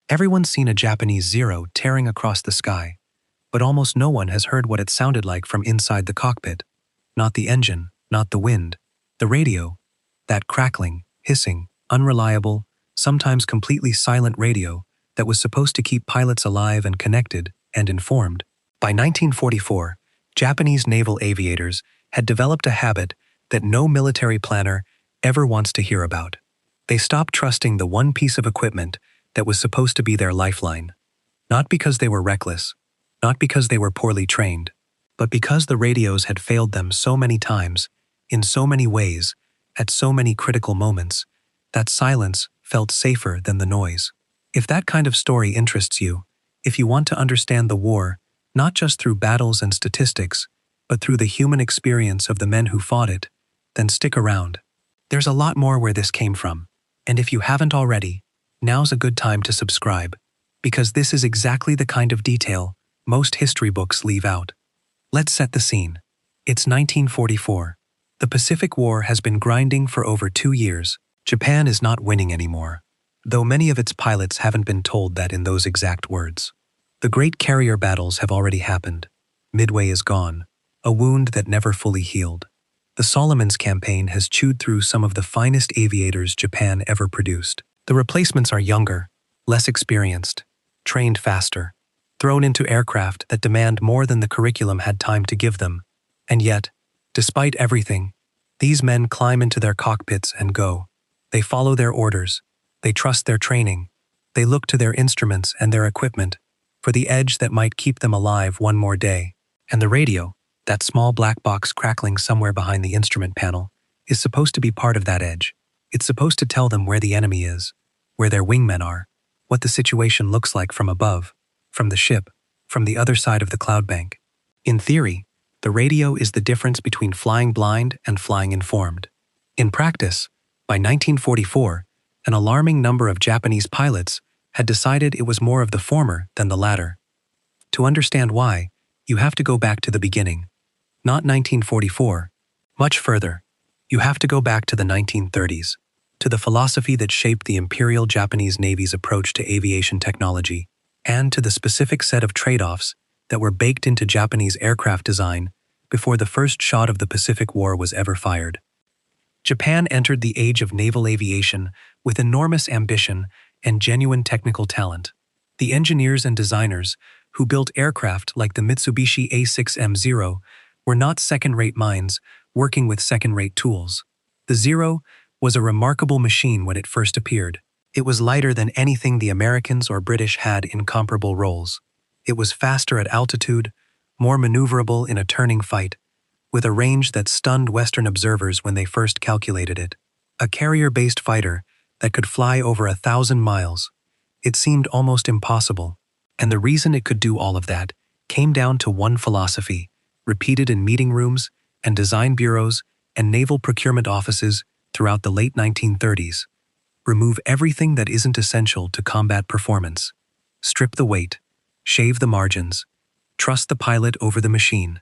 Everyone's seen a Japanese Zero tearing across the sky, but almost no one has heard what it sounded like from inside the cockpit. Not the engine, not the wind, the radio, that crackling, hissing, unreliable, sometimes completely silent radio that was supposed to keep pilots alive and connected and informed. By 1944, Japanese naval aviators had developed a habit that no military planner ever wants to hear about. They stopped trusting the one piece of equipment that was supposed to be their lifeline. Not because they were reckless, not because they were poorly trained, but because the radios had failed them so many times, in so many ways, at so many critical moments, that silence felt safer than the noise. If that kind of story interests you, if you want to understand the war, not just through battles and statistics, but through the human experience of the men who fought it, then stick around. There's a lot more where this came from, and if you haven't already, now's a good time to subscribe, because this is exactly the kind of detail most history books leave out. Let's set the scene. It's 1944. The Pacific War has been grinding for over 2 years. Japan is not winning anymore, though many of its pilots haven't been told that in those exact words. The great carrier battles have already happened. Midway is gone, a wound that never fully healed. The Solomons campaign has chewed through some of the finest aviators Japan ever produced. The replacements are younger, less experienced, trained faster, thrown into aircraft that demand more than the curriculum had time to give them. And yet, despite everything, these men climb into their cockpits and go. They follow their orders. They trust their training. They look to their instruments and their equipment for the edge that might keep them alive one more day. And the radio, that small black box crackling somewhere behind the instrument panel, is supposed to be part of that edge. It's supposed to tell them where the enemy is, where their wingmen are, what the situation looks like from above, from the ship, from the other side of the cloud bank. In theory, the radio is the difference between flying blind and flying informed. In practice, by 1944, an alarming number of Japanese pilots had decided it was more of the former than the latter. To understand why, you have to go back to the beginning. Not 1944, much further. You have to go back to the 1930s, to the philosophy that shaped the Imperial Japanese Navy's approach to aviation technology, and to the specific set of trade-offs that were baked into Japanese aircraft design before the first shot of the Pacific War was ever fired. Japan entered the age of naval aviation with enormous ambition and genuine technical talent. The engineers and designers who built aircraft like the Mitsubishi A6M0 were not second-rate minds working with second-rate tools. The Zero was a remarkable machine when it first appeared. It was lighter than anything the Americans or British had in comparable roles. It was faster at altitude, more maneuverable in a turning fight, with a range that stunned Western observers when they first calculated it. A carrier-based fighter that could fly over 1,000 miles. It seemed almost impossible, and the reason it could do all of that came down to one philosophy, repeated in meeting rooms and design bureaus and naval procurement offices throughout the late 1930s. Remove everything that isn't essential to combat performance. Strip the weight, shave the margins, trust the pilot over the machine.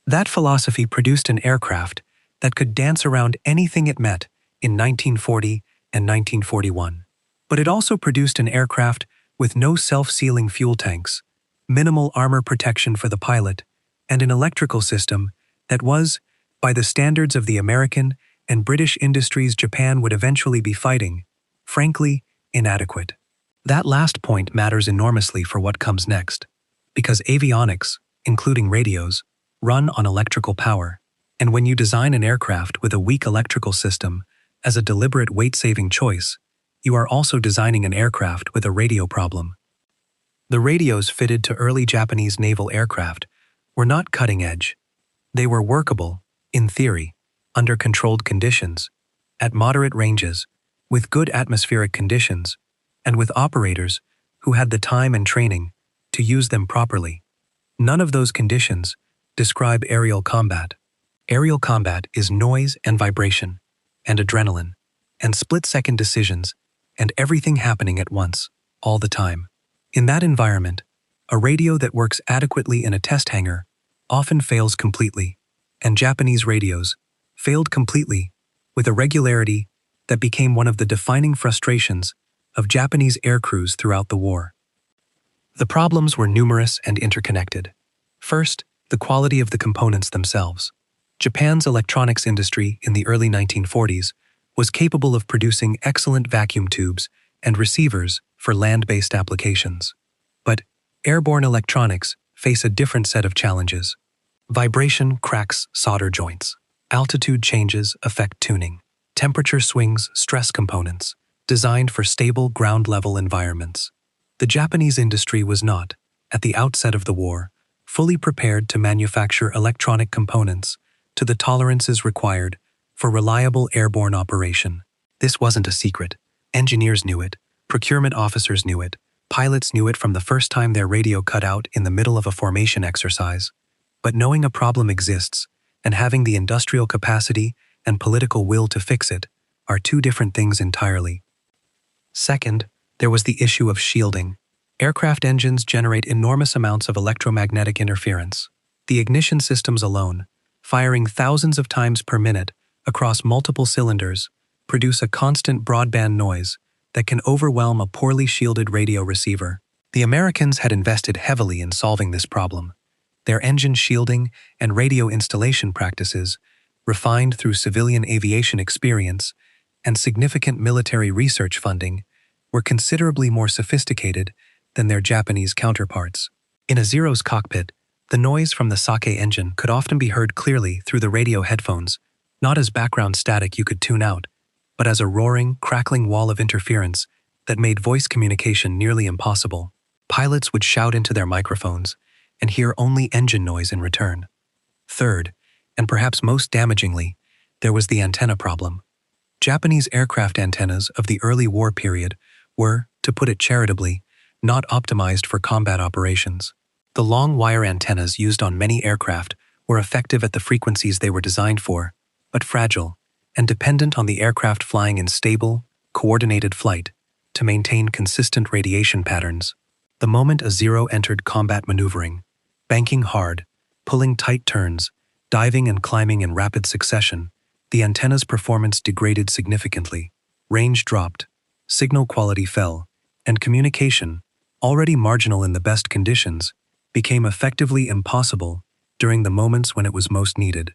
That philosophy produced an aircraft that could dance around anything it met in 1940 and 1941. But it also produced an aircraft with no self-sealing fuel tanks, minimal armor protection for the pilot, and an electrical system that was, by the standards of the American and British industries Japan would eventually be fighting, frankly, inadequate. That last point matters enormously for what comes next, because avionics, including radios, run on electrical power, and when you design an aircraft with a weak electrical system as a deliberate weight-saving choice, you are also designing an aircraft with a radio problem. The radios fitted to early Japanese naval aircraft were not cutting-edge. They were workable, in theory, under controlled conditions, at moderate ranges, with good atmospheric conditions, and with operators who had the time and training to use them properly. None of those conditions describe aerial combat. Aerial combat is noise and vibration, and adrenaline, and split-second decisions, and everything happening at once, all the time. In that environment, a radio that works adequately in a test hangar often fails completely, and Japanese radios failed completely with a regularity that became one of the defining frustrations of Japanese aircrews throughout the war. The problems were numerous and interconnected. First, the quality of the components themselves. Japan's electronics industry in the early 1940s was capable of producing excellent vacuum tubes and receivers for land-based applications. But airborne electronics face a different set of challenges. Vibration cracks solder joints. Altitude changes affect tuning. Temperature swings stress components, designed for stable ground-level environments. The Japanese industry was not, at the outset of the war, fully prepared to manufacture electronic components to the tolerances required for reliable airborne operation. This wasn't a secret. Engineers knew it, procurement officers knew it, pilots knew it from the first time their radio cut out in the middle of a formation exercise. But knowing a problem exists and having the industrial capacity and political will to fix it are two different things entirely. Second, there was the issue of shielding. Aircraft engines generate enormous amounts of electromagnetic interference. The ignition systems alone, firing thousands of times per minute across multiple cylinders, produce a constant broadband noise that can overwhelm a poorly shielded radio receiver. The Americans had invested heavily in solving this problem. Their engine shielding and radio installation practices, refined through civilian aviation experience and significant military research funding, were considerably more sophisticated than their Japanese counterparts. In a Zero's cockpit, the noise from the Sake engine could often be heard clearly through the radio headphones, not as background static you could tune out, but as a roaring, crackling wall of interference that made voice communication nearly impossible. Pilots would shout into their microphones and hear only engine noise in return. Third, and perhaps most damagingly, there was the antenna problem. Japanese aircraft antennas of the early war period were, to put it charitably, not optimized for combat operations. The long wire antennas used on many aircraft were effective at the frequencies they were designed for, but fragile and dependent on the aircraft flying in stable, coordinated flight to maintain consistent radiation patterns. The moment a Zero entered combat maneuvering, banking hard, pulling tight turns, diving and climbing in rapid succession, the antenna's performance degraded significantly. Range dropped, signal quality fell, and communication, already marginal in the best conditions, became effectively impossible during the moments when it was most needed.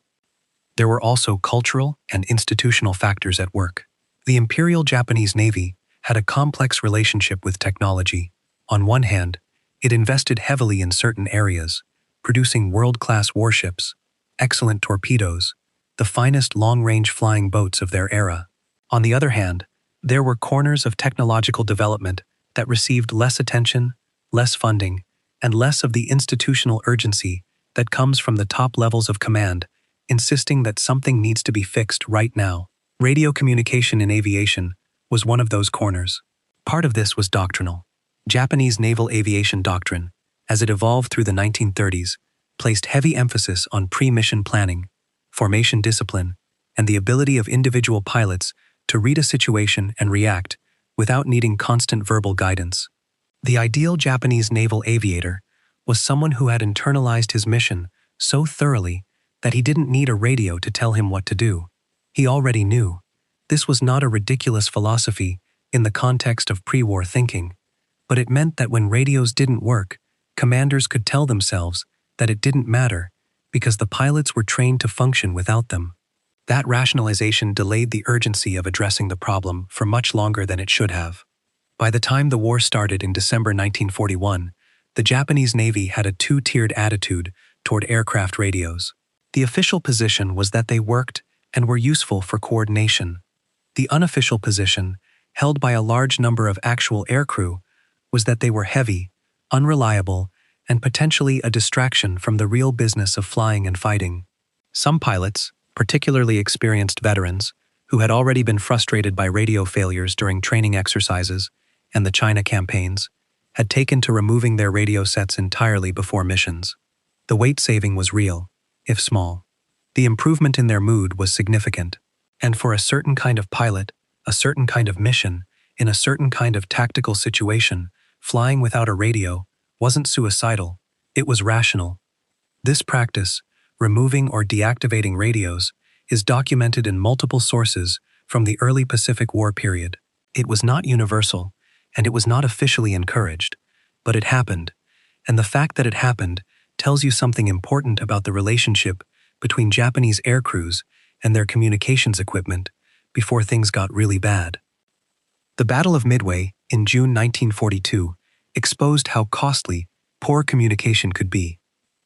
There were also cultural and institutional factors at work. The Imperial Japanese Navy had a complex relationship with technology. On one hand, it invested heavily in certain areas, producing world-class warships, excellent torpedoes, the finest long-range flying boats of their era. On the other hand, there were corners of technological development that received less attention, less funding, and less of the institutional urgency that comes from the top levels of command, insisting that something needs to be fixed right now. Radio communication in aviation was one of those corners. Part of this was doctrinal. Japanese naval aviation doctrine, as it evolved through the 1930s, placed heavy emphasis on pre-mission planning, formation discipline, and the ability of individual pilots to read a situation and react without needing constant verbal guidance. The ideal Japanese naval aviator was someone who had internalized his mission so thoroughly that he didn't need a radio to tell him what to do. He already knew. This was not a ridiculous philosophy in the context of pre-war thinking, but it meant that when radios didn't work, commanders could tell themselves that it didn't matter because the pilots were trained to function without them. That rationalization delayed the urgency of addressing the problem for much longer than it should have. By the time the war started in December 1941, the Japanese Navy had a two-tiered attitude toward aircraft radios. The official position was that they worked and were useful for coordination. The unofficial position, held by a large number of actual aircrew, was that they were heavy, unreliable, and potentially a distraction from the real business of flying and fighting. Some pilots, particularly experienced veterans, who had already been frustrated by radio failures during training exercises and the China campaigns, had taken to removing their radio sets entirely before missions. The weight saving was real, if small. The improvement in their mood was significant, and for a certain kind of pilot, a certain kind of mission, in a certain kind of tactical situation, flying without a radio wasn't suicidal, it was rational. This practice, removing or deactivating radios, is documented in multiple sources from the early Pacific War period. It was not universal, and it was not officially encouraged. But it happened, and the fact that it happened tells you something important about the relationship between Japanese air crews and their communications equipment before things got really bad. The Battle of Midway in June 1942 exposed how costly poor communication could be.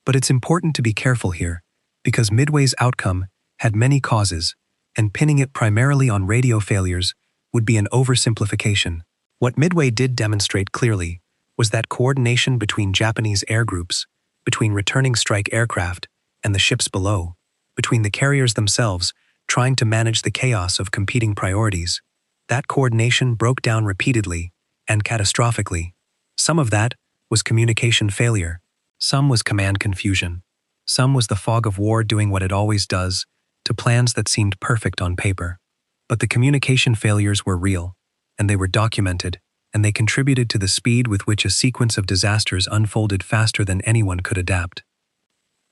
But it's important to be careful here, because Midway's outcome had many causes, and pinning it primarily on radio failures would be an oversimplification. What Midway did demonstrate clearly was that coordination between Japanese air groups, between returning strike aircraft and the ships below, between the carriers themselves trying to manage the chaos of competing priorities, that coordination broke down repeatedly and catastrophically. Some of that was communication failure. Some was command confusion. Some was the fog of war doing what it always does to plans that seemed perfect on paper. But the communication failures were real, and they were documented, and they contributed to the speed with which a sequence of disasters unfolded faster than anyone could adapt.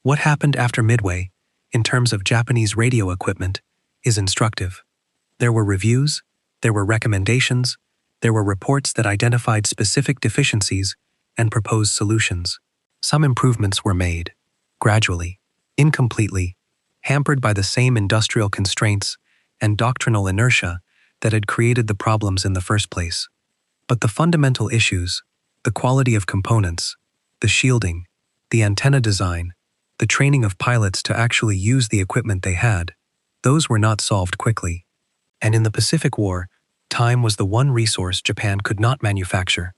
What happened after Midway, in terms of Japanese radio equipment, is instructive. There were reviews, there were recommendations, there were reports that identified specific deficiencies and proposed solutions. Some improvements were made, gradually, incompletely, hampered by the same industrial constraints and doctrinal inertia that had created the problems in the first place. But the fundamental issues, the quality of components, the shielding, the antenna design, the training of pilots to actually use the equipment they had, those were not solved quickly. And in the Pacific War, time was the one resource Japan could not manufacture.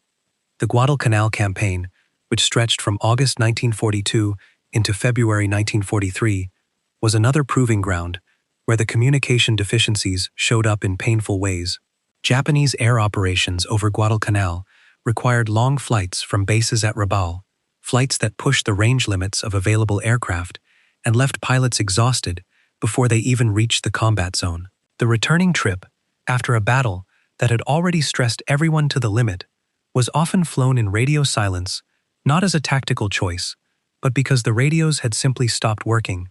The Guadalcanal campaign, which stretched from August 1942 into February 1943, was another proving ground where the communication deficiencies showed up in painful ways. Japanese air operations over Guadalcanal required long flights from bases at Rabaul, flights that pushed the range limits of available aircraft and left pilots exhausted before they even reached the combat zone. The returning trip, after a battle that had already stressed everyone to the limit, was often flown in radio silence, not as a tactical choice, but because the radios had simply stopped working.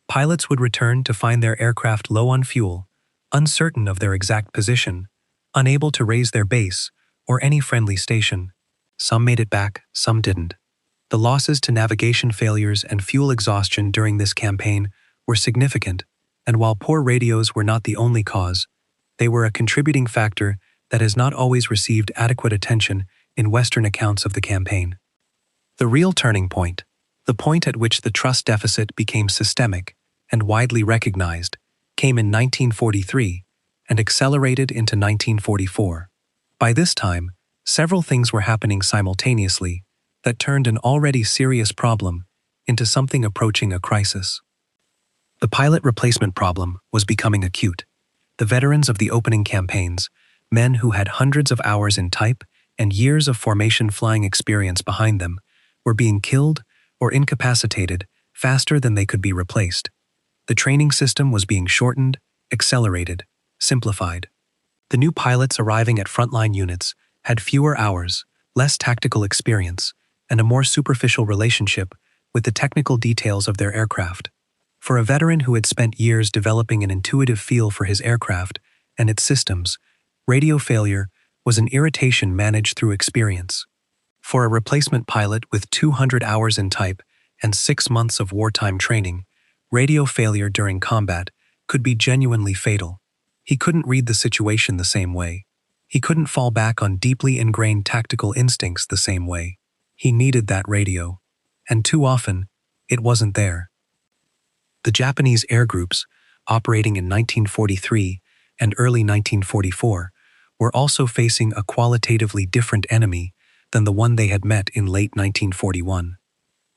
Pilots would return to find their aircraft low on fuel, uncertain of their exact position, unable to raise their base or any friendly station. Some made it back, some didn't. The losses to navigation failures and fuel exhaustion during this campaign were significant, and while poor radios were not the only cause, they were a contributing factor that has not always received adequate attention in Western accounts of the campaign. The real turning point, the point at which the trust deficit became systemic and widely recognized, came in 1943 and accelerated into 1944. By this time, several things were happening simultaneously that turned an already serious problem into something approaching a crisis. The pilot replacement problem was becoming acute. The veterans of the opening campaigns, men who had hundreds of hours in type and years of formation flying experience behind them, were being killed or incapacitated faster than they could be replaced. The training system was being shortened, accelerated, simplified. The new pilots arriving at frontline units had fewer hours, less tactical experience, and a more superficial relationship with the technical details of their aircraft. For a veteran who had spent years developing an intuitive feel for his aircraft and its systems, radio failure was an irritation managed through experience. For a replacement pilot with 200 hours in type and 6 months of wartime training, radio failure during combat could be genuinely fatal. He couldn't read the situation the same way. He couldn't fall back on deeply ingrained tactical instincts the same way. He needed that radio, and too often, it wasn't there. The Japanese air groups, operating in 1943 and early 1944, were also facing a qualitatively different enemy than the one they had met in late 1941.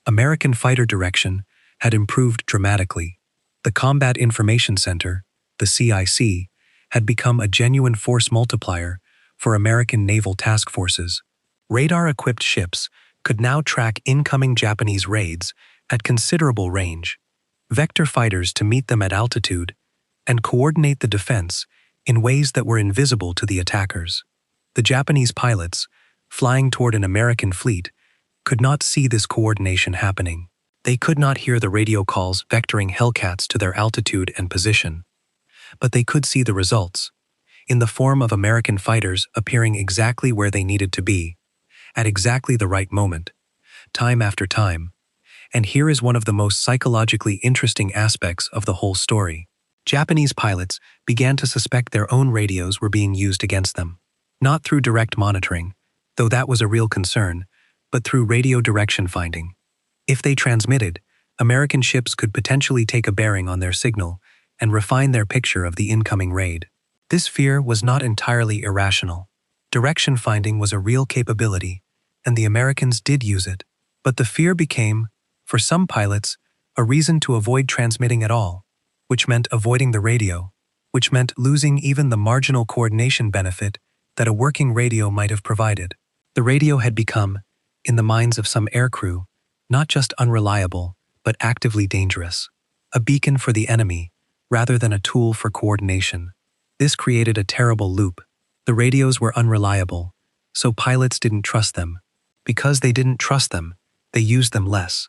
American fighter direction had improved dramatically. The Combat Information Center, the CIC, had become a genuine force multiplier for American naval task forces. Radar-equipped ships could now track incoming Japanese raids at considerable range, vector fighters to meet them at altitude, and coordinate the defense in ways that were invisible to the attackers. The Japanese pilots, flying toward an American fleet, could not see this coordination happening. They could not hear the radio calls vectoring Hellcats to their altitude and position. But they could see the results. in the form of American fighters appearing exactly where they needed to be, at exactly the right moment, time after time. And here is one of the most psychologically interesting aspects of the whole story. Japanese pilots began to suspect their own radios were being used against them. Not through direct monitoring, though that was a real concern, but through radio direction finding. If they transmitted, American ships could potentially take a bearing on their signal and refine their picture of the incoming raid. This fear was not entirely irrational. Direction finding was a real capability, and the Americans did use it. But the fear became, for some pilots, a reason to avoid transmitting at all, which meant avoiding the radio, which meant losing even the marginal coordination benefit that a working radio might have provided. The radio had become, in the minds of some aircrew, not just unreliable, but actively dangerous. A beacon for the enemy, rather than a tool for coordination. This created a terrible loop. The radios were unreliable, so pilots didn't trust them. Because they didn't trust them, they used them less.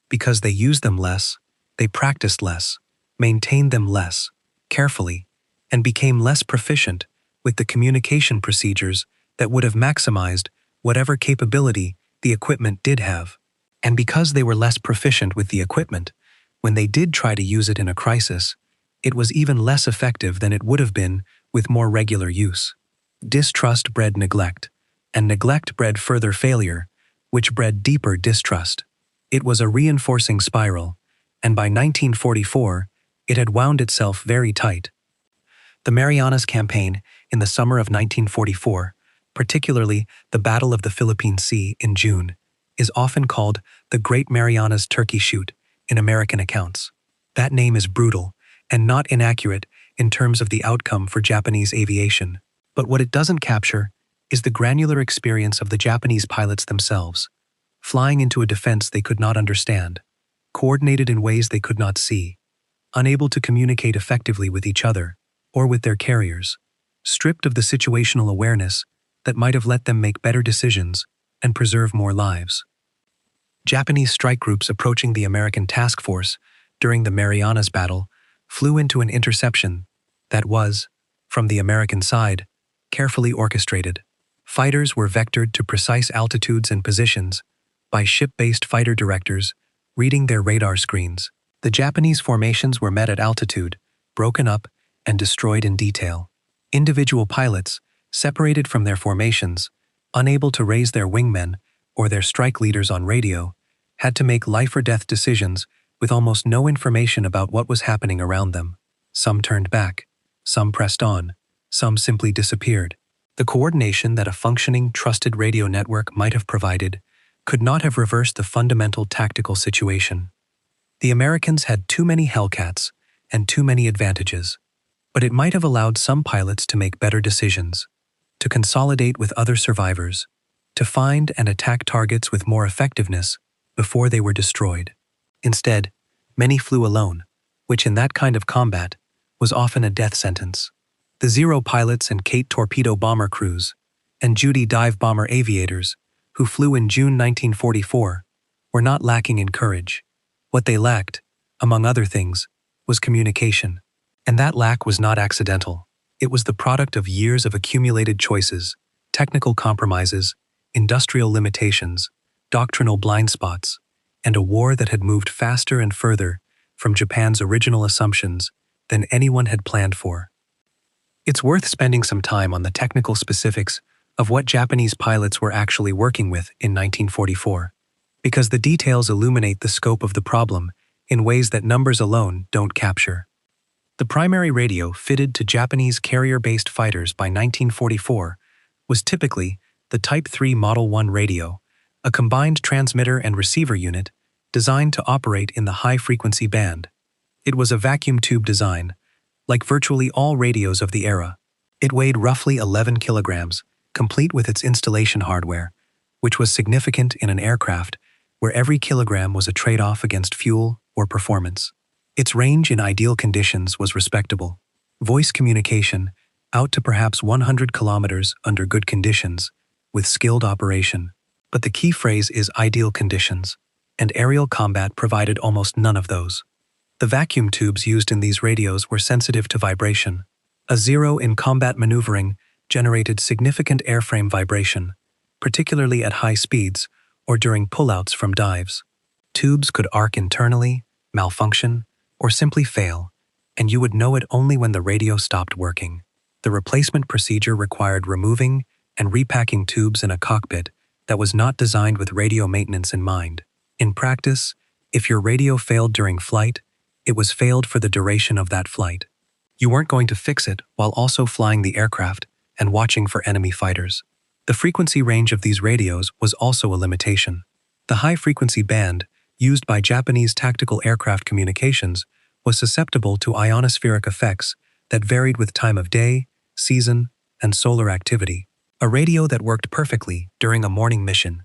Because they used them less, they practiced less, maintained them less, carefully, and became less proficient with the communication procedures that would have maximized whatever capability the equipment did have. And because they were less proficient with the equipment, when they did try to use it in a crisis, it was even less effective than it would have been with more regular use. Distrust bred neglect, and neglect bred further failure, which bred deeper distrust. It was a reinforcing spiral, and by 1944, it had wound itself very tight. The Marianas Campaign in the summer of 1944, particularly the Battle of the Philippine Sea in June, is often called the Great Marianas Turkey Shoot in American accounts. That name is brutal and not inaccurate in terms of the outcome for Japanese aviation. But what it doesn't capture is the granular experience of the Japanese pilots themselves, flying into a defense they could not understand, coordinated in ways they could not see, unable to communicate effectively with each other or with their carriers, stripped of the situational awareness that might have let them make better decisions and preserve more lives. Japanese strike groups approaching the American task force during the Marianas battle flew into an interception that was, from the American side, carefully orchestrated. Fighters were vectored to precise altitudes and positions by ship-based fighter directors reading their radar screens. The Japanese formations were met at altitude, broken up, and destroyed in detail. Individual pilots, separated from their formations, unable to raise their wingmen or their strike leaders on radio, had to make life-or-death decisions with almost no information about what was happening around them. Some turned back, some pressed on, some simply disappeared. The coordination that a functioning, trusted radio network might have provided could not have reversed the fundamental tactical situation. The Americans had too many Hellcats and too many advantages, but it might have allowed some pilots to make better decisions, to consolidate with other survivors, to find and attack targets with more effectiveness before they were destroyed. Instead, many flew alone, which in that kind of combat was often a death sentence. The Zero pilots and Kate torpedo bomber crews, and Judy dive bomber aviators, who flew in June 1944, were not lacking in courage. What they lacked, among other things, was communication. And that lack was not accidental. It was the product of years of accumulated choices, technical compromises, industrial limitations, doctrinal blind spots, and a war that had moved faster and further from Japan's original assumptions than anyone had planned for. It's worth spending some time on the technical specifics of what Japanese pilots were actually working with in 1944, because the details illuminate the scope of the problem in ways that numbers alone don't capture. The primary radio fitted to Japanese carrier-based fighters by 1944 was typically the Type 3 Model 1 radio, a combined transmitter and receiver unit designed to operate in the high-frequency band. It was a vacuum tube design, like virtually all radios of the era. It weighed roughly 11 kilograms, complete with its installation hardware, which was significant in an aircraft where every kilogram was a trade-off against fuel or performance. Its range in ideal conditions was respectable. Voice communication, out to perhaps 100 kilometers under good conditions, with skilled operation. But the key phrase is ideal conditions, and aerial combat provided almost none of those. The vacuum tubes used in these radios were sensitive to vibration. A zero in combat maneuvering generated significant airframe vibration, particularly at high speeds or during pullouts from dives. Tubes could arc internally, malfunction, or simply fail, and you would know it only when the radio stopped working. The replacement procedure required removing and repacking tubes in a cockpit that was not designed with radio maintenance in mind. In practice, if your radio failed during flight, it was failed for the duration of that flight. You weren't going to fix it while also flying the aircraft and watching for enemy fighters. The frequency range of these radios was also a limitation. The high-frequency band, used by Japanese tactical aircraft communications, was susceptible to ionospheric effects that varied with time of day, season, and solar activity. A radio that worked perfectly during a morning mission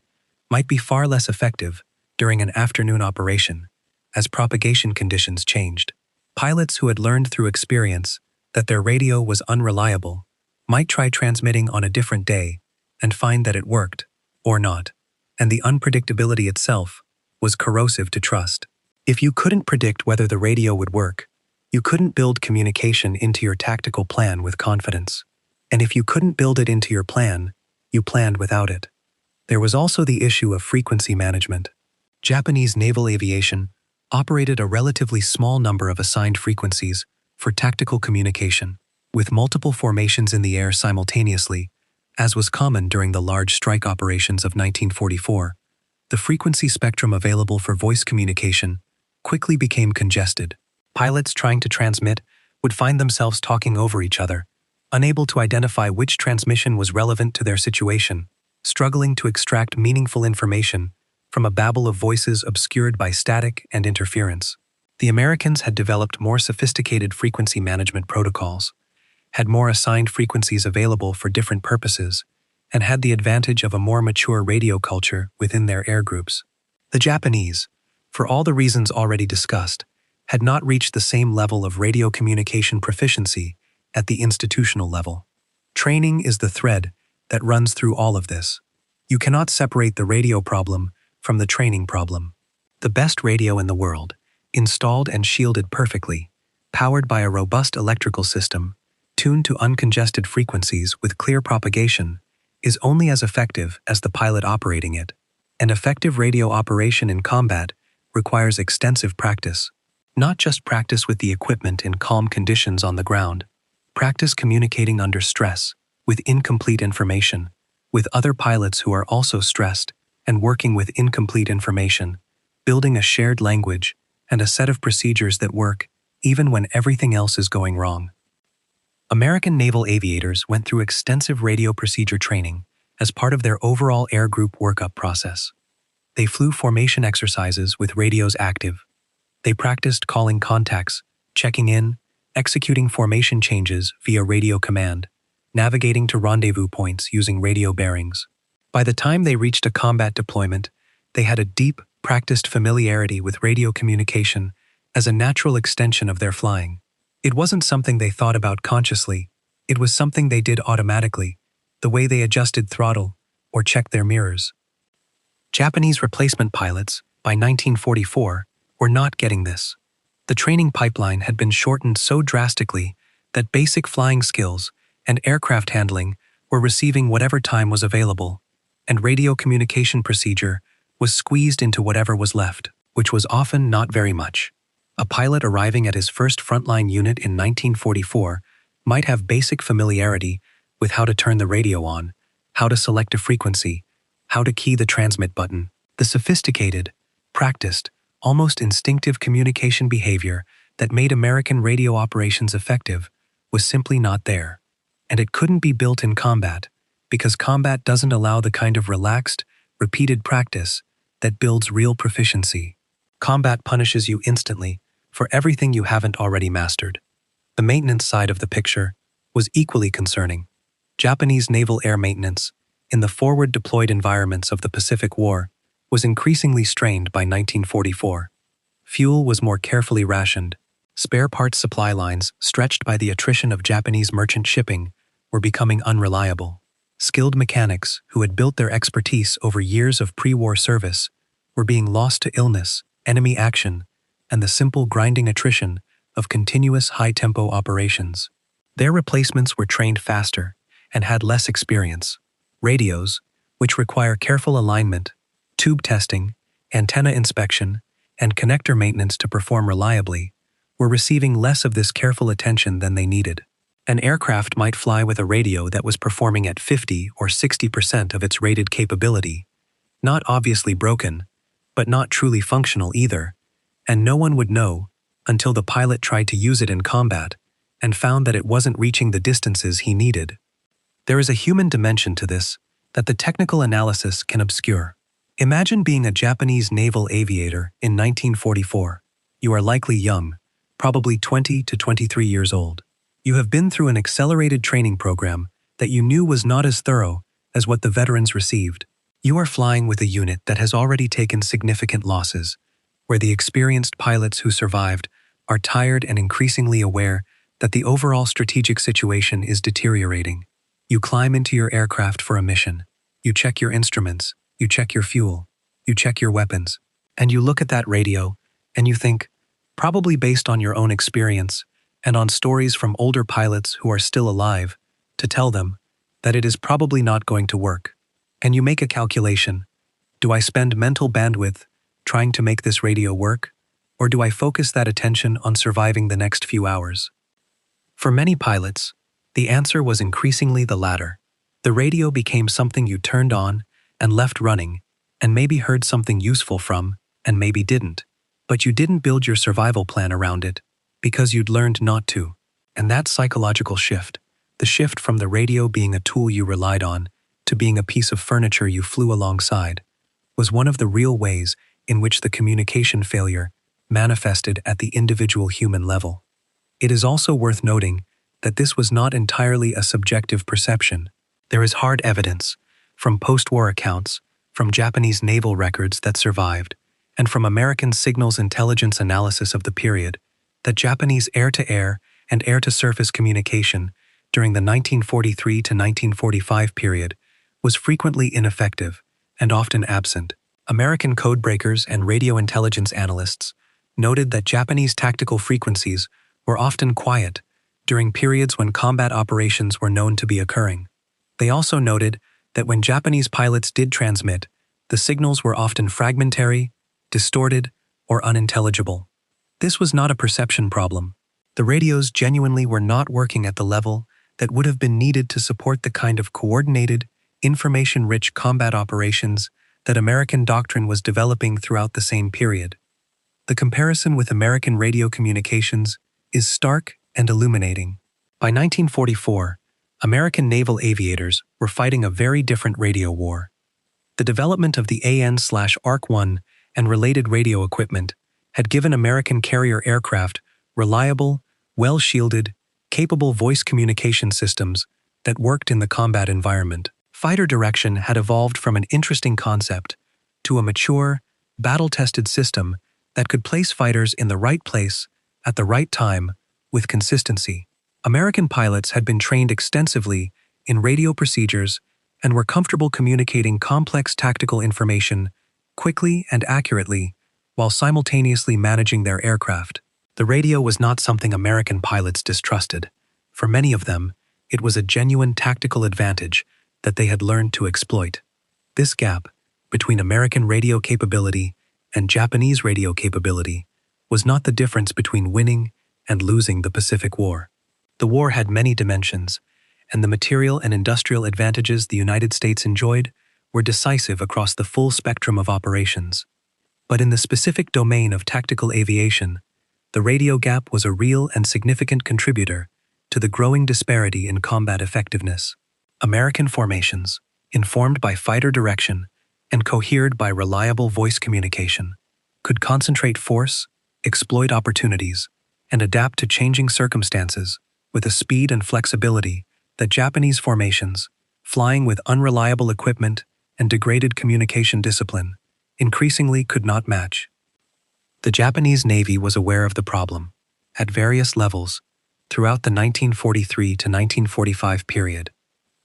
might be far less effective during an afternoon operation, as propagation conditions changed. Pilots who had learned through experience that their radio was unreliable might try transmitting on a different day and find that it worked, or not, and the unpredictability itself was corrosive to trust. If you couldn't predict whether the radio would work, you couldn't build communication into your tactical plan with confidence. And if you couldn't build it into your plan, you planned without it. There was also the issue of frequency management. Japanese naval aviation operated a relatively small number of assigned frequencies for tactical communication, with multiple formations in the air simultaneously, as was common during the large strike operations of 1944. The frequency spectrum available for voice communication quickly became congested. Pilots trying to transmit would find themselves talking over each other, unable to identify which transmission was relevant to their situation, struggling to extract meaningful information from a babble of voices obscured by static and interference. The Americans had developed more sophisticated frequency management protocols, had more assigned frequencies available for different purposes, and had the advantage of a more mature radio culture within their air groups. The Japanese, for all the reasons already discussed, had not reached the same level of radio communication proficiency at the institutional level. Training is the thread that runs through all of this. You cannot separate the radio problem from the training problem. The best radio in the world, installed and shielded perfectly, powered by a robust electrical system, tuned to uncongested frequencies with clear propagation, is only as effective as the pilot operating it. And effective radio operation in combat requires extensive practice. Not just practice with the equipment in calm conditions on the ground, practice communicating under stress, with incomplete information, with other pilots who are also stressed and working with incomplete information, building a shared language and a set of procedures that work even when everything else is going wrong. American naval aviators went through extensive radio procedure training as part of their overall air group workup process. They flew formation exercises with radios active. They practiced calling contacts, checking in, executing formation changes via radio command, navigating to rendezvous points using radio bearings. By the time they reached a combat deployment, they had a deep, practiced familiarity with radio communication as a natural extension of their flying. It wasn't something they thought about consciously, it was something they did automatically, the way they adjusted throttle or checked their mirrors. Japanese replacement pilots, by 1944, were not getting this. The training pipeline had been shortened so drastically that basic flying skills and aircraft handling were receiving whatever time was available, and radio communication procedure was squeezed into whatever was left, which was often not very much. A pilot arriving at his first frontline unit in 1944 might have basic familiarity with how to turn the radio on, how to select a frequency, how to key the transmit button. The sophisticated, practiced, almost instinctive communication behavior that made American radio operations effective was simply not there. And it couldn't be built in combat, because combat doesn't allow the kind of relaxed, repeated practice that builds real proficiency. Combat punishes you instantly for everything you haven't already mastered. The maintenance side of the picture was equally concerning. Japanese naval air maintenance, in the forward-deployed environments of the Pacific War, was increasingly strained by 1944. Fuel was more carefully rationed. Spare parts supply lines, stretched by the attrition of Japanese merchant shipping, were becoming unreliable. Skilled mechanics who had built their expertise over years of pre-war service were being lost to illness, enemy action, and the simple grinding attrition of continuous high-tempo operations. Their replacements were trained faster and had less experience. Radios, which require careful alignment, tube testing, antenna inspection, and connector maintenance to perform reliably, were receiving less of this careful attention than they needed. An aircraft might fly with a radio that was performing at 50 or 60% of its rated capability, not obviously broken, but not truly functional either, and no one would know until the pilot tried to use it in combat and found that it wasn't reaching the distances he needed. There is a human dimension to this that the technical analysis can obscure. Imagine being a Japanese naval aviator in 1944. You are likely young, probably 20 to 23 years old. You have been through an accelerated training program that you knew was not as thorough as what the veterans received. You are flying with a unit that has already taken significant losses, where the experienced pilots who survived are tired and increasingly aware that the overall strategic situation is deteriorating. You climb into your aircraft for a mission. You check your instruments, you check your fuel, you check your weapons, and you look at that radio and you think, probably based on your own experience and on stories from older pilots who are still alive, to tell them that it is probably not going to work. And you make a calculation. Do I spend mental bandwidth trying to make this radio work, or do I focus that attention on surviving the next few hours? For many pilots, the answer was increasingly the latter. The radio became something you turned on and left running, and maybe heard something useful from, and maybe didn't. But you didn't build your survival plan around it, because you'd learned not to. And that psychological shift, the shift from the radio being a tool you relied on to being a piece of furniture you flew alongside, was one of the real ways in which the communication failure manifested at the individual human level. It is also worth noting that this was not entirely a subjective perception. There is hard evidence, from post-war accounts, from Japanese naval records that survived, and from American signals intelligence analysis of the period, that Japanese air-to-air and air-to-surface communication during the 1943 to 1945 period was frequently ineffective and often absent. American codebreakers and radio intelligence analysts noted that Japanese tactical frequencies were often quiet during periods when combat operations were known to be occurring. They also noted that when Japanese pilots did transmit, the signals were often fragmentary, distorted, or unintelligible. This was not a perception problem. The radios genuinely were not working at the level that would have been needed to support the kind of coordinated, information-rich combat operations that American doctrine was developing throughout the same period. The comparison with American radio communications is stark and illuminating. By 1944, American naval aviators were fighting a very different radio war. The development of the AN/ARC-1 and related radio equipment had given American carrier aircraft reliable, well-shielded, capable voice communication systems that worked in the combat environment. Fighter direction had evolved from an interesting concept to a mature, battle-tested system that could place fighters in the right place at the right time with consistency. American pilots had been trained extensively in radio procedures and were comfortable communicating complex tactical information quickly and accurately while simultaneously managing their aircraft. The radio was not something American pilots distrusted. For many of them, it was a genuine tactical advantage that they had learned to exploit. This gap between American radio capability and Japanese radio capability was not the difference between winning and losing the Pacific War. The war had many dimensions, and the material and industrial advantages the United States enjoyed were decisive across the full spectrum of operations. But in the specific domain of tactical aviation, the radio gap was a real and significant contributor to the growing disparity in combat effectiveness. American formations, informed by fighter direction and cohered by reliable voice communication, could concentrate force, exploit opportunities, and adapt to changing circumstances with a speed and flexibility that Japanese formations, flying with unreliable equipment and degraded communication discipline, increasingly could not match. The Japanese Navy was aware of the problem, at various levels, throughout the 1943 to 1945 period.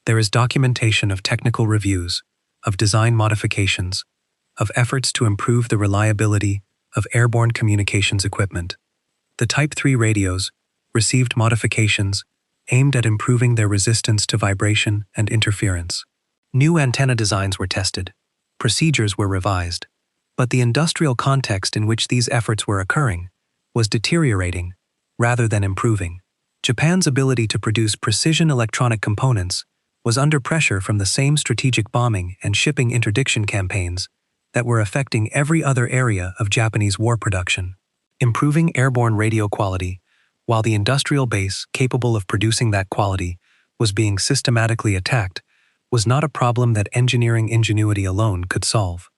There is documentation of technical reviews, of design modifications, of efforts to improve the reliability of airborne communications equipment. The Type 3 radios received modifications aimed at improving their resistance to vibration and interference. New antenna designs were tested, procedures were revised, but the industrial context in which these efforts were occurring was deteriorating rather than improving. Japan's ability to produce precision electronic components was under pressure from the same strategic bombing and shipping interdiction campaigns that were affecting every other area of Japanese war production. Improving airborne radio quality, while the industrial base capable of producing that quality was being systematically attacked, was not a problem that engineering ingenuity alone could solve.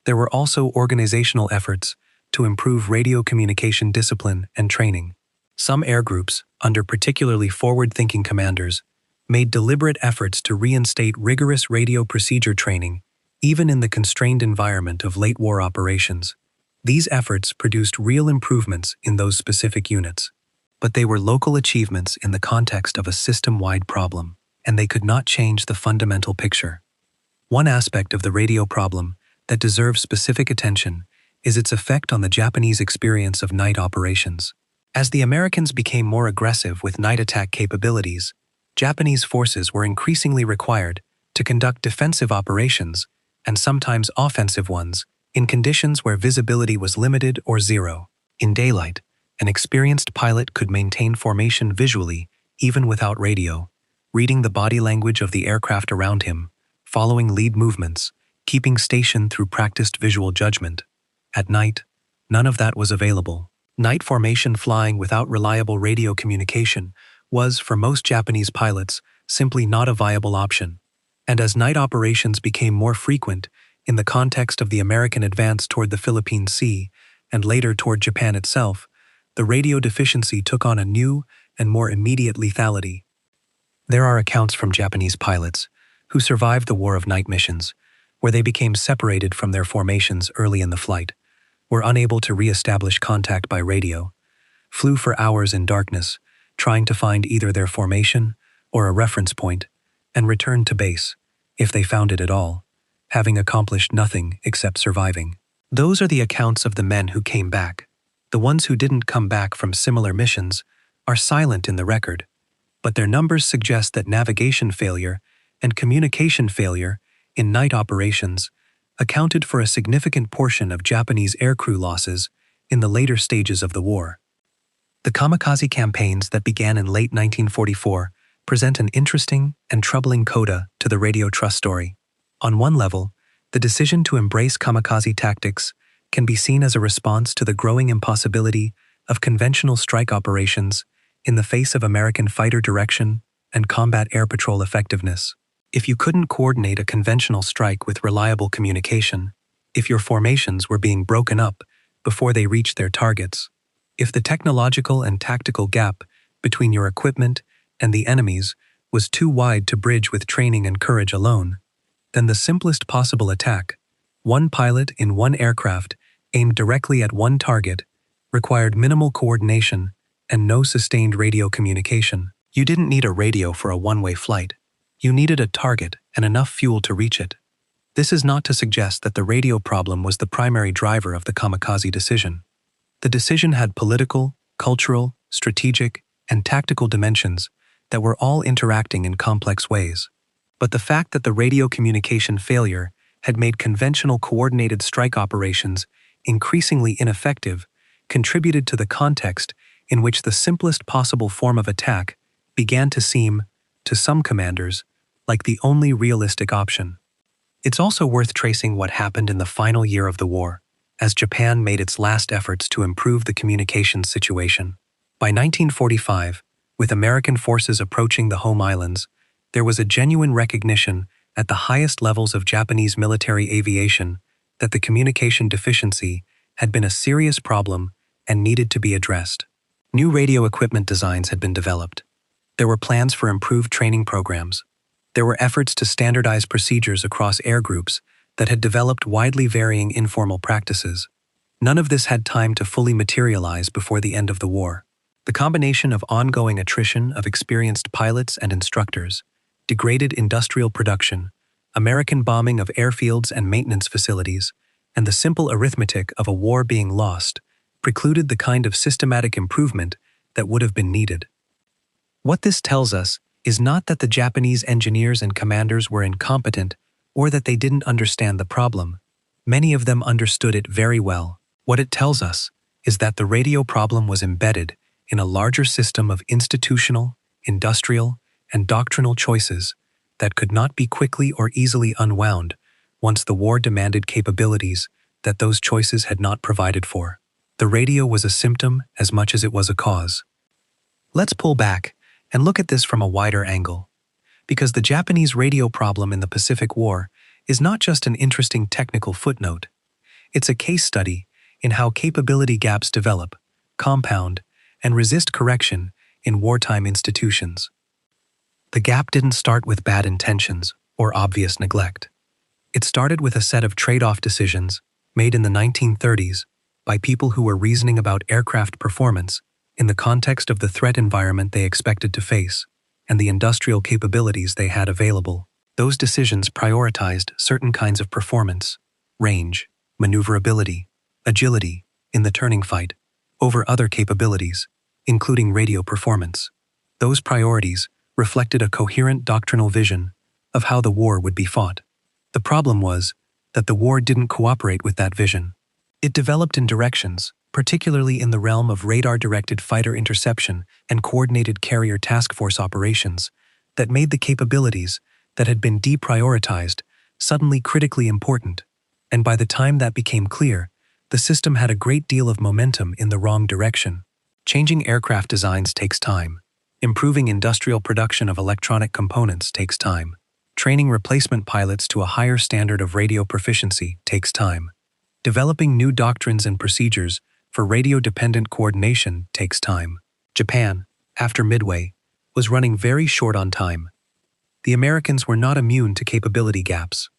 There were also organizational efforts to improve radio communication discipline and training. Some air groups, under particularly forward-thinking commanders, made deliberate efforts to reinstate rigorous radio procedure training, even in the constrained environment of late-war operations. These efforts produced real improvements in those specific units, but they were local achievements in the context of a system-wide problem, and they could not change the fundamental picture. One aspect of the radio problem that deserves specific attention is its effect on the Japanese experience of night operations. As the Americans became more aggressive with night attack capabilities, Japanese forces were increasingly required to conduct defensive operations, and sometimes offensive ones, in conditions where visibility was limited or zero. In daylight, an experienced pilot could maintain formation visually even without radio, reading the body language of the aircraft around him, following lead movements, keeping station through practiced visual judgment. At night, none of that was available. Night formation flying without reliable radio communication was, for most Japanese pilots, simply not a viable option. And as night operations became more frequent in the context of the American advance toward the Philippine Sea and later toward Japan itself, the radio deficiency took on a new and more immediate lethality. There are accounts from Japanese pilots who survived the war of night missions, where they became separated from their formations early in the flight, were unable to re-establish contact by radio, flew for hours in darkness, trying to find either their formation or a reference point, and returned to base, if they found it at all, having accomplished nothing except surviving. Those are the accounts of the men who came back. The ones who didn't come back from similar missions are silent in the record, but their numbers suggest that navigation failure and communication failure in night operations accounted for a significant portion of Japanese aircrew losses in the later stages of the war. The kamikaze campaigns that began in late 1944 present an interesting and troubling coda to the radio trust story. On one level, the decision to embrace kamikaze tactics can be seen as a response to the growing impossibility of conventional strike operations in the face of American fighter direction and combat air patrol effectiveness. If you couldn't coordinate a conventional strike with reliable communication, if your formations were being broken up before they reached their targets, if the technological and tactical gap between your equipment and the enemy's was too wide to bridge with training and courage alone, then the simplest possible attack, one pilot in one aircraft aimed directly at one target, required minimal coordination and no sustained radio communication. You didn't need a radio for a one-way flight. You needed a target and enough fuel to reach it. This is not to suggest that the radio problem was the primary driver of the kamikaze decision. The decision had political, cultural, strategic, and tactical dimensions that were all interacting in complex ways. But the fact that the radio communication failure had made conventional coordinated strike operations increasingly ineffective contributed to the context in which the simplest possible form of attack began to seem, to some commanders, like the only realistic option. It's also worth tracing what happened in the final year of the war, as Japan made its last efforts to improve the communications situation. By 1945, with American forces approaching the home islands, there was a genuine recognition at the highest levels of Japanese military aviation that the communication deficiency had been a serious problem and needed to be addressed. New radio equipment designs had been developed. There were plans for improved training programs. There were efforts to standardize procedures across air groups that had developed widely varying informal practices. None of this had time to fully materialize before the end of the war. The combination of ongoing attrition of experienced pilots and instructors, degraded industrial production, American bombing of airfields and maintenance facilities, and the simple arithmetic of a war being lost precluded the kind of systematic improvement that would have been needed. What this tells us is not that the Japanese engineers and commanders were incompetent or that they didn't understand the problem. Many of them understood it very well. What it tells us is that the radio problem was embedded in a larger system of institutional, industrial, and doctrinal choices that could not be quickly or easily unwound once the war demanded capabilities that those choices had not provided for. The radio was a symptom as much as it was a cause. Let's pull back and look at this from a wider angle, because the Japanese radio problem in the Pacific War is not just an interesting technical footnote. It's a case study in how capability gaps develop, compound, and resist correction in wartime institutions. The gap didn't start with bad intentions or obvious neglect. It started with a set of trade-off decisions made in the 1930s by people who were reasoning about aircraft performance in the context of the threat environment they expected to face and the industrial capabilities they had available. Those decisions prioritized certain kinds of performance, range, maneuverability, agility in the turning fight over other capabilities, including radio performance. Those priorities reflected a coherent doctrinal vision of how the war would be fought. The problem was that the war didn't cooperate with that vision. It developed in directions, particularly in the realm of radar-directed fighter interception and coordinated carrier task force operations, that made the capabilities that had been deprioritized suddenly critically important, and by the time that became clear, the system had a great deal of momentum in the wrong direction. Changing aircraft designs takes time. Improving industrial production of electronic components takes time. Training replacement pilots to a higher standard of radio proficiency takes time. Developing new doctrines and procedures for radio-dependent coordination takes time. Japan, after Midway, was running very short on time. The Americans were not immune to capability gaps.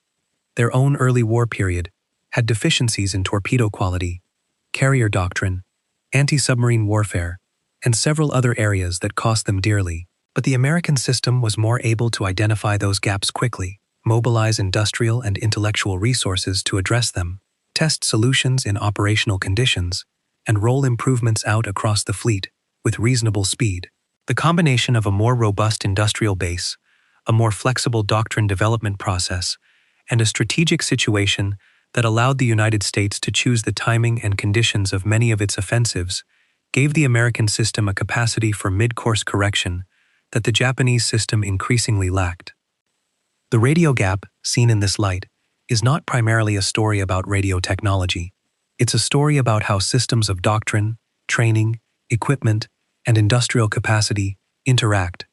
Their own early war period had deficiencies in torpedo quality, carrier doctrine, anti-submarine warfare, and several other areas that cost them dearly. But the American system was more able to identify those gaps quickly, mobilize industrial and intellectual resources to address them, test solutions in operational conditions, and roll improvements out across the fleet with reasonable speed. The combination of a more robust industrial base, a more flexible doctrine development process, and a strategic situation that allowed the United States to choose the timing and conditions of many of its offensives gave the American system a capacity for mid-course correction that the Japanese system increasingly lacked. The radio gap, seen in this light, is not primarily a story about radio technology. It's a story about how systems of doctrine, training, equipment, and industrial capacity interact,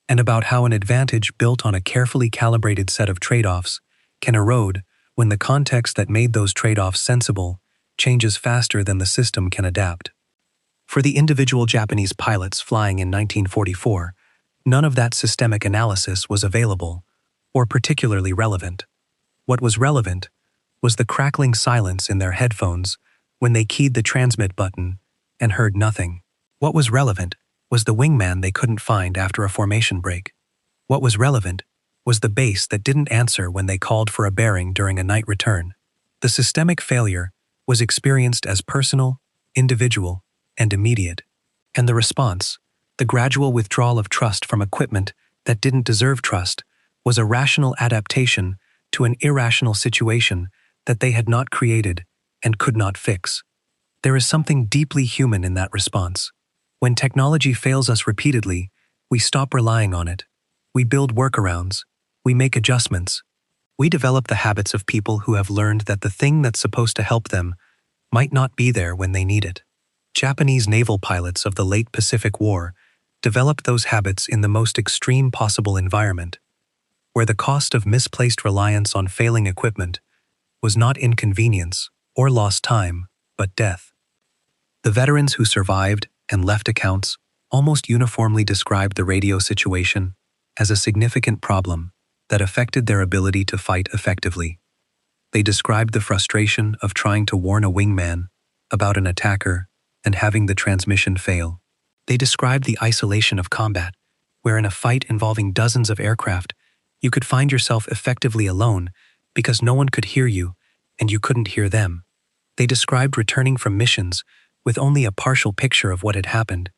and about how an advantage built on a carefully calibrated set of trade-offs can erode when the context that made those trade-offs sensible changes faster than the system can adapt. For the individual Japanese pilots flying in 1944, none of that systemic analysis was available or particularly relevant. What was relevant was the crackling silence in their headphones when they keyed the transmit button and heard nothing. What was relevant was the wingman they couldn't find after a formation break. What was relevant was the base that didn't answer when they called for a bearing during a night return. The systemic failure was experienced as personal, individual, and immediate, and the response, the gradual withdrawal of trust from equipment that didn't deserve trust, was a rational adaptation to an irrational situation that they had not created and could not fix. There is something deeply human in that response. When technology fails us repeatedly, we stop relying on it. We build workarounds. We make adjustments. We develop the habits of people who have learned that the thing that's supposed to help them might not be there when they need it. Japanese naval pilots of the late Pacific War developed those habits in the most extreme possible environment, where the cost of misplaced reliance on failing equipment was not inconvenience or lost time, but death. The veterans who survived and left accounts almost uniformly described the radio situation as a significant problem that affected their ability to fight effectively. They described the frustration of trying to warn a wingman about an attacker and having the transmission fail. They described the isolation of combat, where in a fight involving dozens of aircraft, you could find yourself effectively alone because no one could hear you and you couldn't hear them. They described returning from missions with only a partial picture of what had happened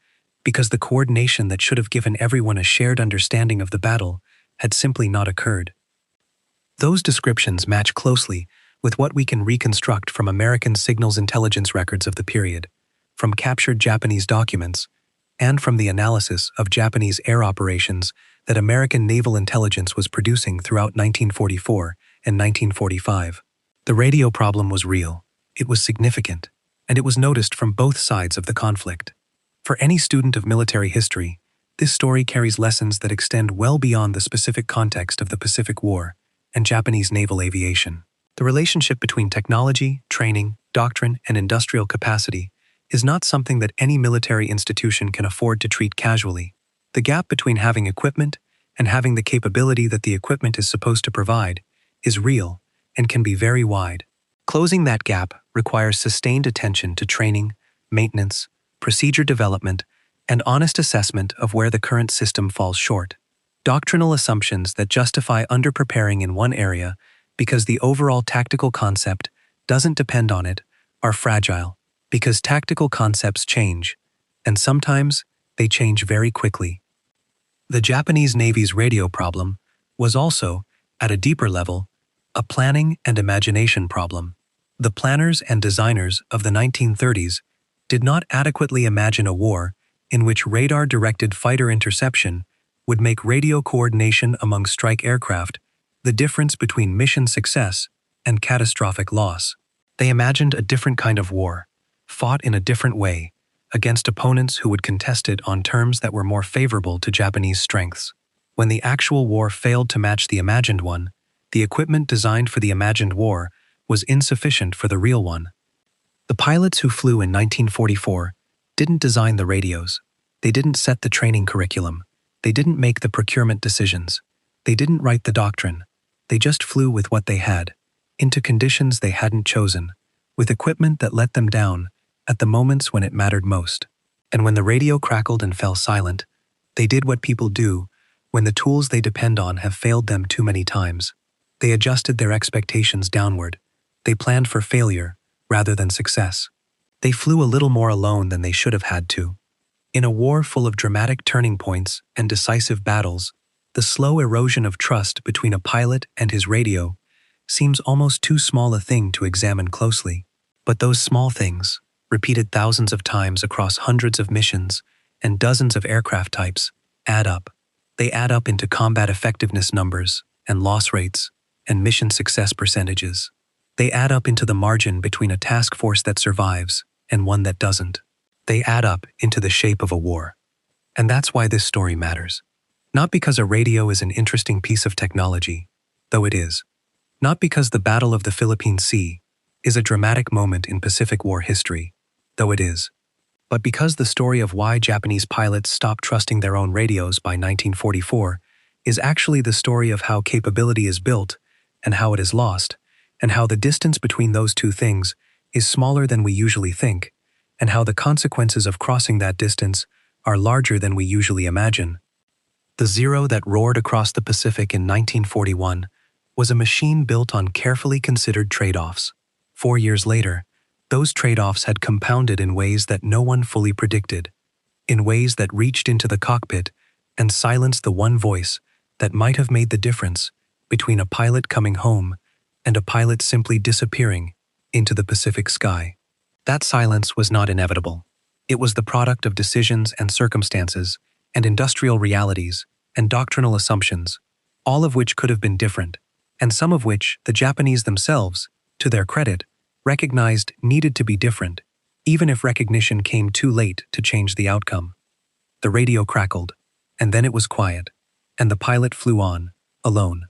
because the coordination that should have given everyone a shared understanding of the battle had simply not occurred. Those descriptions match closely with what we can reconstruct from American signals intelligence records of the period, from captured Japanese documents, and from the analysis of Japanese air operations that American naval intelligence was producing throughout 1944 and 1945. The radio problem was real, it was significant, and it was noticed from both sides of the conflict. For any student of military history, this story carries lessons that extend well beyond the specific context of the Pacific War and Japanese naval aviation. The relationship between technology, training, doctrine, and industrial capacity is not something that any military institution can afford to treat casually. The gap between having equipment and having the capability that the equipment is supposed to provide is real and can be very wide. Closing that gap requires sustained attention to training, maintenance, procedure development, and honest assessment of where the current system falls short. Doctrinal assumptions that justify underpreparing in one area because the overall tactical concept doesn't depend on it are fragile, because tactical concepts change, and sometimes they change very quickly. The Japanese Navy's radio problem was also, at a deeper level, a planning and imagination problem. The planners and designers of the 1930s did not adequately imagine a war in which radar-directed fighter interception would make radio coordination among strike aircraft the difference between mission success and catastrophic loss. They imagined a different kind of war, fought in a different way, against opponents who would contest it on terms that were more favorable to Japanese strengths. When the actual war failed to match the imagined one, the equipment designed for the imagined war was insufficient for the real one. The pilots who flew in 1944 didn't design the radios. They didn't set the training curriculum. They didn't make the procurement decisions. They didn't write the doctrine. They just flew with what they had, into conditions they hadn't chosen, with equipment that let them down at the moments when it mattered most. And when the radio crackled and fell silent, they did what people do when the tools they depend on have failed them too many times. They adjusted their expectations downward. They planned for failure rather than success. They flew a little more alone than they should have had to. In a war full of dramatic turning points and decisive battles, the slow erosion of trust between a pilot and his radio seems almost too small a thing to examine closely. But those small things, repeated thousands of times across hundreds of missions and dozens of aircraft types, add up. They add up into combat effectiveness numbers and loss rates and mission success percentages. They add up into the margin between a task force that survives and one that doesn't. They add up into the shape of a war. And that's why this story matters. Not because a radio is an interesting piece of technology, though it is. Not because the Battle of the Philippine Sea is a dramatic moment in Pacific War history, though it is. But because the story of why Japanese pilots stopped trusting their own radios by 1944 is actually the story of how capability is built and how it is lost, and how the distance between those two things is smaller than we usually think, and how the consequences of crossing that distance are larger than we usually imagine. The Zero that roared across the Pacific in 1941 was a machine built on carefully considered trade-offs. 4 years later, those trade-offs had compounded in ways that no one fully predicted, in ways that reached into the cockpit and silenced the one voice that might have made the difference between a pilot coming home and a pilot simply disappearing into the Pacific sky. That silence was not inevitable. It was the product of decisions and circumstances and industrial realities and doctrinal assumptions, all of which could have been different, and some of which the Japanese themselves, to their credit, recognized needed to be different, even if recognition came too late to change the outcome. The radio crackled, and then it was quiet, and the pilot flew on, alone.